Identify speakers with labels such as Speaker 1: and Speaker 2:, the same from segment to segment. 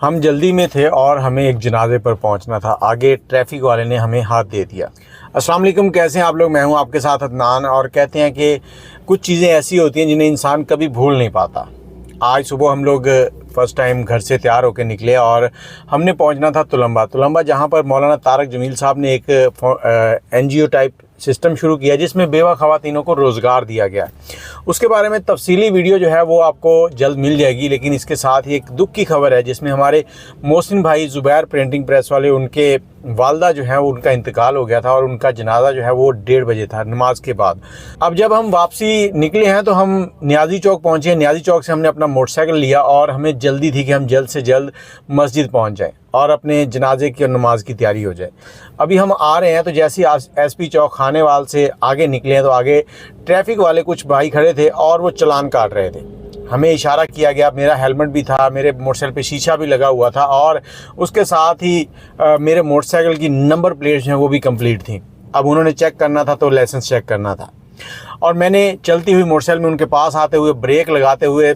Speaker 1: हम जल्दी में थे और हमें एक जनाजे पर पहुंचना था। आगे ट्रैफिक वाले ने हमें हाथ दे दिया। अस्सलाम वालेकुम, कैसे हैं आप लोग? मैं हूं आपके साथ अदनान। और कहते हैं कि कुछ चीज़ें ऐसी होती हैं जिन्हें इंसान कभी भूल नहीं पाता। आज सुबह हम लोग फ़र्स्ट टाइम घर से तैयार होकर निकले और हमने पहुंचना था तुलंबा, जहां पर मौलाना तारक जमील साहब ने एक NGO टाइप सिस्टम शुरू किया जिसमें बेवा ख़वातीनों को रोज़गार दिया गया है। उसके बारे में तफसीली वीडियो जो है वो आपको जल्द मिल जाएगी। लेकिन इसके साथ ही एक दुख की खबर है जिसमें हमारे मोहसिन भाई ज़ुबैर प्रिंटिंग प्रेस वाले, उनके वालदा जो है वो उनका इंतकाल हो गया था और उनका जनाजा जो है वो 1:30 बजे था, नमाज के बाद। अब जब हम वापसी निकले हैं तो हम नियाज़ी चौक पहुँचे। नियाज़ी चौक से हमने अपना मोटरसाइकिल लिया और हमें जल्दी थी कि हम जल्द से जल्द मस्जिद पहुँच जाएँ और अपने जनाजे की और नमाज की तैयारी हो जाए। अभी हम आ रहे हैं तो जैसे ही SP चौक खानेवाल से आगे निकले हैं तो आगे ट्रैफिक वाले कुछ भाई खड़े थे और वो चालान काट रहे थे। हमें इशारा किया गया, मेरा हेलमेट भी था, मेरे मोटरसाइकिल पे शीशा भी लगा हुआ था और उसके साथ ही मेरे मोटरसाइकिल की नंबर प्लेट्स हैं वो भी कंप्लीट थी। अब उन्होंने चेक करना था तो लाइसेंस चेक करना था और मैंने चलती हुई मोटरसाइकिल में उनके पास आते हुए ब्रेक लगाते हुए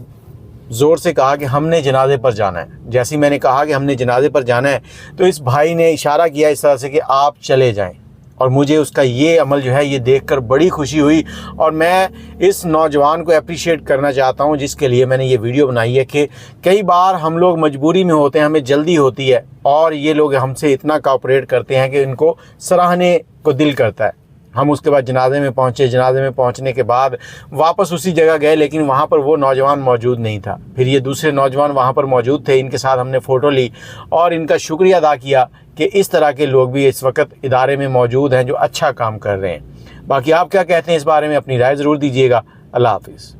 Speaker 1: ज़ोर से कहा कि हमने जनाजे पर जाना है। जैसे ही मैंने कहा कि हमने जनाजे पर जाना है तो इस भाई ने इशारा किया इस तरह से कि आप चले जाएं। और मुझे उसका ये अमल जो है ये देखकर बड़ी खुशी हुई और मैं इस नौजवान को अप्रिशिएट करना चाहता हूं जिसके लिए मैंने ये वीडियो बनाई है कि कई बार हम लोग मजबूरी में होते हैं, हमें जल्दी होती है और ये लोग हमसे इतना कोऑपरेट करते हैं कि इनको सराहने को दिल करता है। हम उसके बाद जनाजे में पहुँचे। जनाजे में पहुँचने के बाद वापस उसी जगह गए लेकिन वहाँ पर वो नौजवान मौजूद नहीं था। फिर ये दूसरे नौजवान वहाँ पर मौजूद थे, इनके साथ हमने फ़ोटो ली और इनका शुक्रिया अदा किया कि इस तरह के लोग भी इस वक्त इदारे में मौजूद हैं जो अच्छा काम कर रहे हैं। बाकी आप क्या कहते हैं इस बारे में? अपनी राय ज़रूर दीजिएगा। अल्लाह हाफ़िज़।